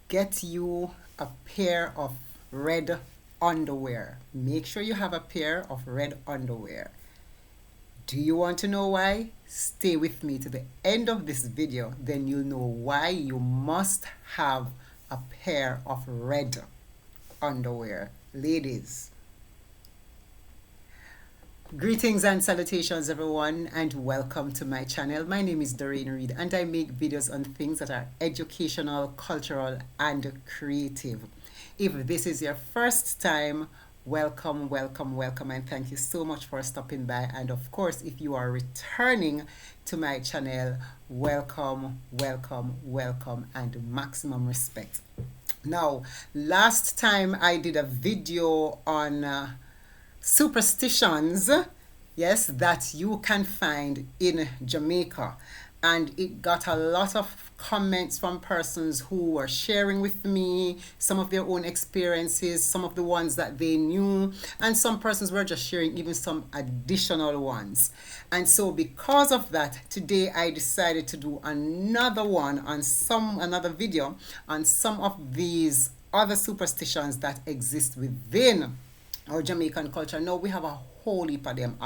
get you a pair of red underwear. Make sure you have a pair of red underwear. Do you want to know why? Stay with me to the end of this video, then you'll know why you must have a pair of red underwear. Ladies, greetings and salutations everyone, and welcome to my channel. My name is Doreen Reed and I make videos on things that are educational, cultural and creative. If this is your first time, welcome and thank you so much for stopping by. And of course, if you are returning to my channel, welcome and maximum respect. Now, last time I did a video on superstitions, yes, that you can find in Jamaica, and it got a lot of comments from persons who were sharing with me some of their own experiences, some of the ones that they knew, and some persons were just sharing even some additional ones. And so because of that, today I decided to do another video on some of these other superstitions that exist within our Jamaican culture. Now we have a whole heap of them,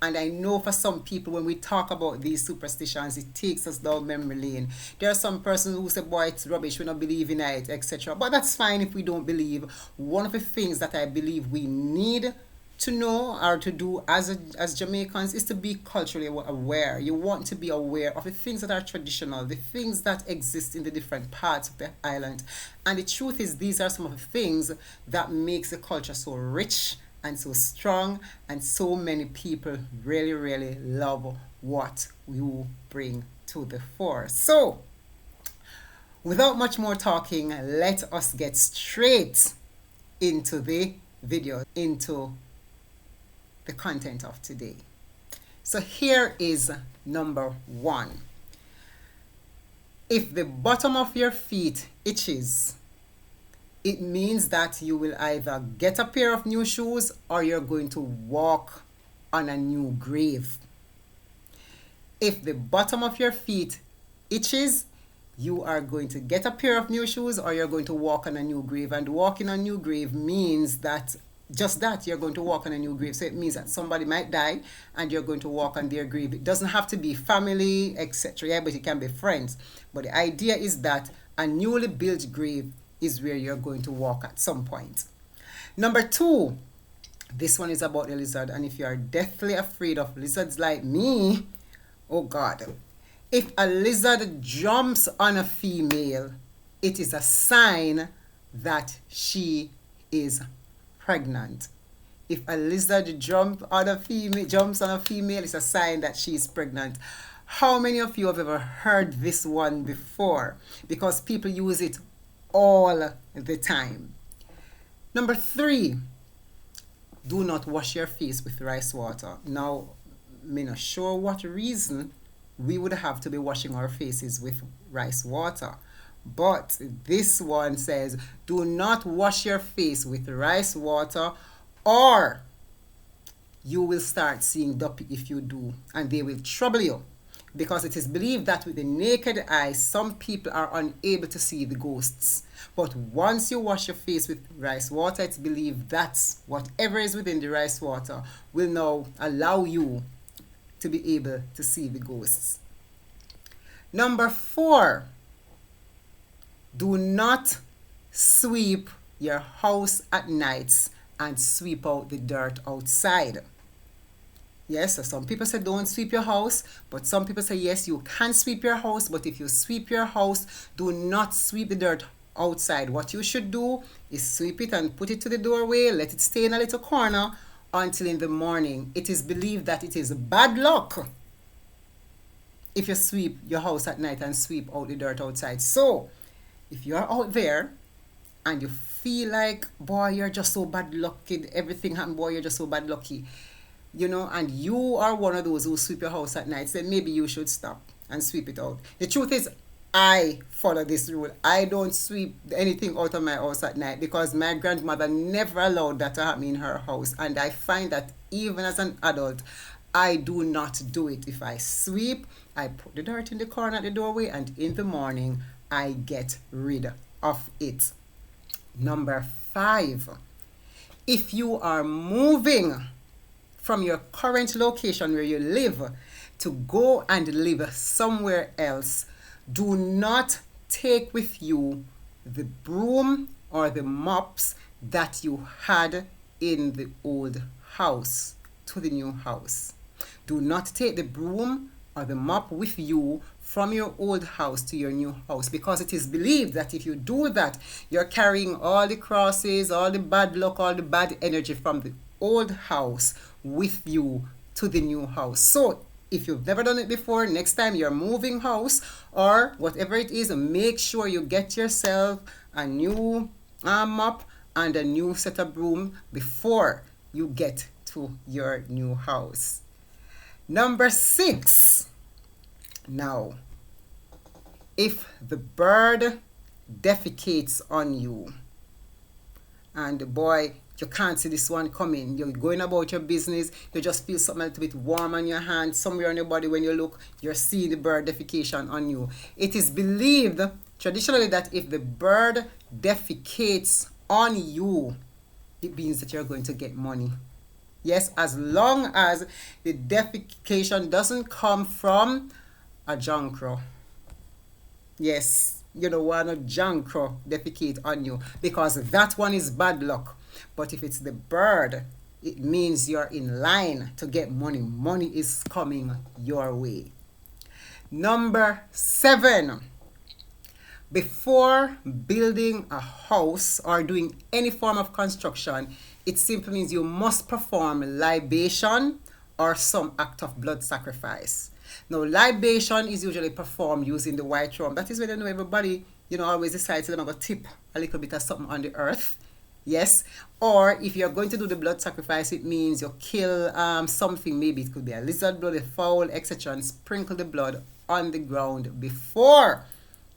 and I know for some people when we talk about these superstitions, it takes us down memory lane. There are some persons who say, boy, it's rubbish, we don't believe in it, etc. But that's fine if we don't believe. One of the things that I believe we need to know or to do as Jamaicans is to be culturally aware. You want to be aware of the things that are traditional, the things that exist in the different parts of the island. And the truth is, these are some of the things that makes the culture so rich and so strong, and so many people really love what you bring to the fore. So without much more talking, let us get straight into the video, into the content of today. So here is number 1. If the bottom of your feet itches, it means that you will either get a pair of new shoes or you're going to walk on a new grave. If the bottom of your feet itches, you are going to get a pair of new shoes or you're going to walk on a new grave. And walking on a new grave means that just that, you're going to walk on a new grave. So it means that somebody might die and you're going to walk on their grave. It doesn't have to be family, etc. Yeah, but it can be friends. But the idea is that a newly built grave is where you're going to walk at some point. Number 2, this one is about the lizard. And if you are deathly afraid of lizards like me, oh God, if a lizard jumps on a female, it is a sign that she is pregnant. If a lizard jumps on a female, it's a sign that she is pregnant. How many of you have ever heard this one before? Because people use it all the time. Number 3, do not wash your face with rice water. Now, I'm not sure what reason we would have to be washing our faces with rice water, but this one says, do not wash your face with rice water or you will start seeing duppy if you do, and they will trouble you. Because it is believed that with the naked eye, some people are unable to see the ghosts. But once you wash your face with rice water, it's believed that whatever is within the rice water will now allow you to be able to see the ghosts. Number 4, do not sweep your house at nights and sweep out the dirt outside. Yes, so some people say don't sweep your house, but some people say yes, you can sweep your house, but if you sweep your house, do not sweep the dirt outside. What you should do is sweep it and put it to the doorway, let it stay in a little corner until in the morning. It is believed that it is bad luck if you sweep your house at night and sweep out the dirt outside. So if you are out there and you feel like, boy, you're just so bad lucky, everything happened, boy, you're just so bad lucky, you know, and you are one of those who sweep your house at night, then maybe you should stop and sweep it out. The truth is, I follow this rule. I don't sweep anything out of my house at night because my grandmother never allowed that to happen in her house. And I find that even as an adult, I do not do it. If I sweep, I put the dirt in the corner at the doorway, and in the morning, I get rid of it. Number 5, if you are moving from your current location where you live to go and live somewhere else, do not take with you the broom or the mops that you had in the old house to the new house. Do not take the broom or the mop with you from your old house to your new house, because it is believed that if you do that, you're carrying all the crosses, all the bad luck, all the bad energy from the old house with you to the new house. So if you've never done it before, next time you're moving house or whatever it is, make sure you get yourself a new mop and a new set of broom before you get to your new house. Number 6. Now, if the bird defecates on you, and boy, you can't see this one coming, you're going about your business, you just feel something a little bit warm on your hand, somewhere on your body, when you look, you're seeing the bird defecation on you. It is believed traditionally that if the bird defecates on you, it means that you're going to get money. Yes, as long as the defecation doesn't come from a jankro. Yes, you don't want a jankro defecate on you, because that one is bad luck. But if it's the bird, it means you're in line to get money. Money is coming your way. Number 7. Before building a house or doing any form of construction, it simply means you must perform libation or some act of blood sacrifice. Now, libation is usually performed using the white rum. That is when you know everybody, always decides they're going to tip a little bit of something on the earth. Yes. Or if you're going to do the blood sacrifice, it means you kill something. Maybe it could be a lizard blood, a fowl, etc. and sprinkle the blood on the ground before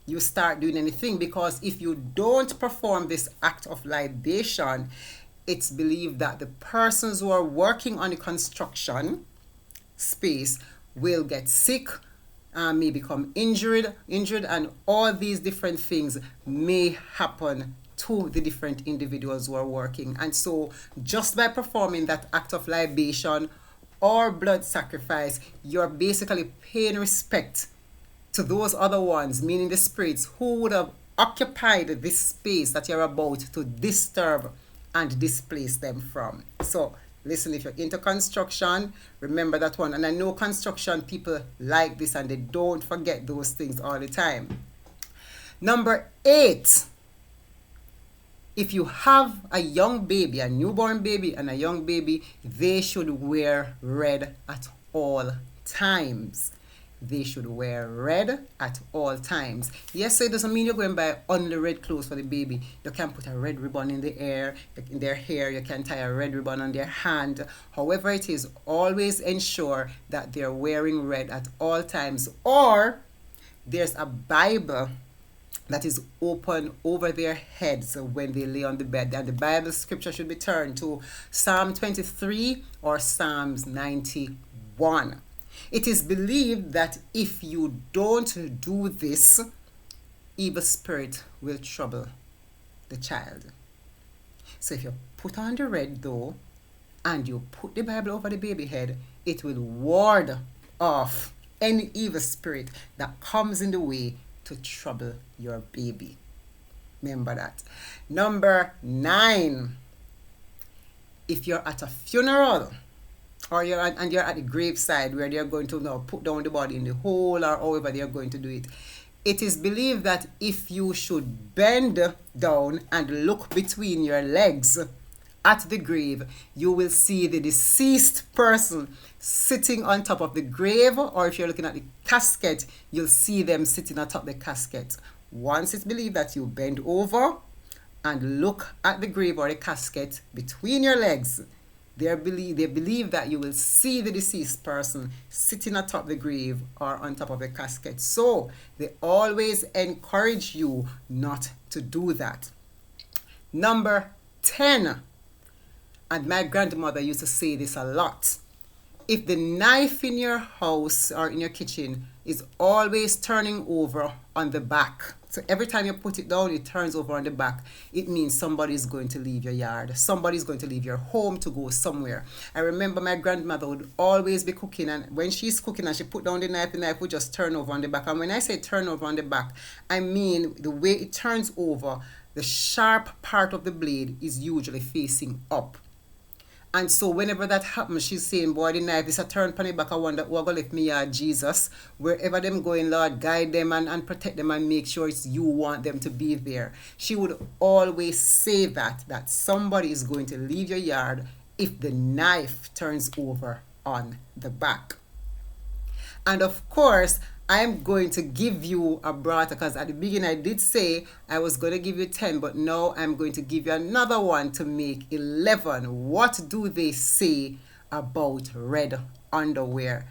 you start doing anything. Because if you don't perform this act of libation, it's believed that the persons who are working on the construction space will get sick, may become injured, and all these different things may happen to the different individuals who are working. And so just by performing that act of libation or blood sacrifice, you're basically paying respect to those other ones, meaning the spirits who would have occupied this space that you're about to disturb and displace them from. So listen, if you're into construction, remember that one. And I know construction people like this and they don't forget those things all the time. Number 8. If you have a young baby, a newborn baby and a young baby, they should wear red at all times. They should wear red at all times. Yes, so it doesn't mean you're going to buy only red clothes for the baby. You can put a red ribbon in their hair. You can tie a red ribbon on their hand. However it is, always ensure that they're wearing red at all times. Or there's a Bible that is open over their heads when they lay on the bed. And the Bible scripture should be turned to Psalm 23 or Psalms 91. It is believed that if you don't do this, evil spirit will trouble the child. So if you put on the red though, and you put the Bible over the baby head, it will ward off any evil spirit that comes in the way to trouble your baby. Remember that. Number 9. If you're at a funeral, or you're at the graveside where they're going to now put down the body in the hole, or however they're going to do it, it is believed that if you should bend down and look between your legs at the grave, you will see the deceased person sitting on top of the grave, or if you're looking at the casket, you'll see them sitting atop the casket. Once it's believed that you bend over and look at the grave or the casket between your legs, they believe that you will see the deceased person sitting atop the grave or on top of the casket. So they always encourage you not to do that. Number 10, and my grandmother used to say this a lot: if the knife in your house or in your kitchen is always turning over on the back, So every time you put it down, it turns over on the back. It means somebody is going to leave your yard. Somebody is going to leave your home to go somewhere. I remember my grandmother would always be cooking, and when she's cooking and she put down the knife would just turn over on the back. And when I say turn over on the back, I mean the way it turns over, the sharp part of the blade is usually facing up. And so whenever that happens, she's saying, boy, the knife is a turn on the back. I wonder who are going to lift me, Jesus. Wherever them going, Lord, guide them and protect them and make sure it's you want them to be there. She would always say that somebody is going to leave your yard if the knife turns over on the back. And of course, I'm going to give you a brata, because at the beginning I did say I was going to give you 10, but now I'm going to give you another one to make 11. What do they say about red underwear?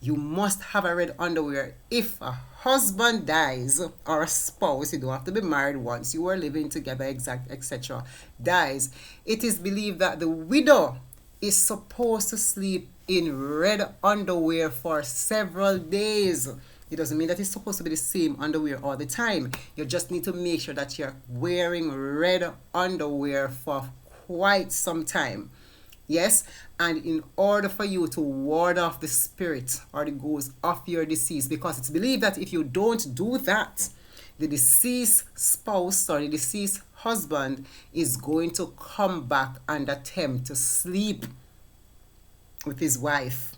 You must have a red underwear if a husband dies, or a spouse, you don't have to be married once you are living together, etc., dies. It is believed that the widow is supposed to sleep in red underwear for several days. It doesn't mean that it's supposed to be the same underwear all the time. You just need to make sure that you're wearing red underwear for quite some time. Yes, and in order for you to ward off the spirit or the ghost of your deceased, because it's believed that if you don't do that, the deceased spouse or the deceased husband is going to come back and attempt to sleep with his wife.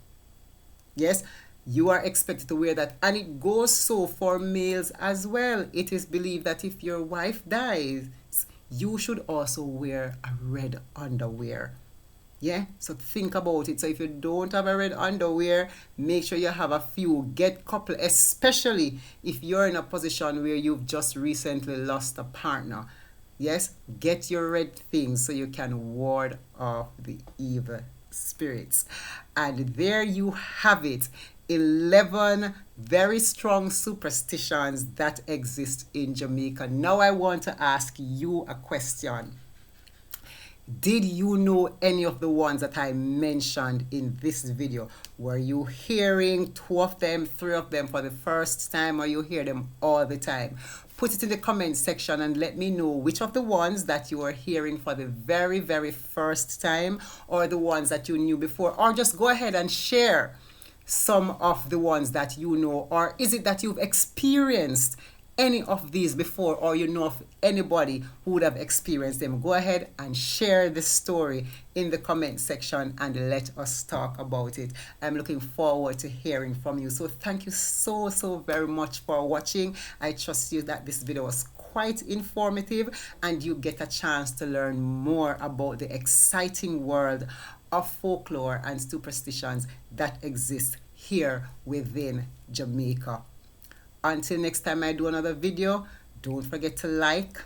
Yes, you are expected to wear that, and it goes so for males as well. It is believed that if your wife dies, you should also wear a red underwear. Yeah, so think about it. So if you don't have a red underwear, make sure you have a few. Get couple, especially if you're in a position where you've just recently lost a partner. Yes, get your red things so you can ward off the evil spirits. And there you have it. 11 very strong superstitions that exist in Jamaica. Now I want to ask you a question. Did you know any of the ones that I mentioned in this video? Were you hearing 2 of them, 3 of them for the first time, or you hear them all the time? Put it in the comment section and let me know which of the ones that you are hearing for the very, very first time, or the ones that you knew before, or just go ahead and share some of the ones that you know. Or is it that you've experienced any of these before, or you know of anybody who would have experienced them? Go ahead and share the story in the comment section and let us talk about it. I'm looking forward to hearing from you. So thank you so very much for watching. I trust you that this video was quite informative and you get a chance to learn more about the exciting world of folklore and superstitions that exist here within Jamaica. Until next time I do another video, don't forget to like,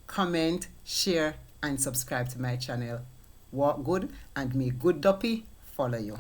comment, share, and subscribe to my channel. Walk good and may good duppy follow you.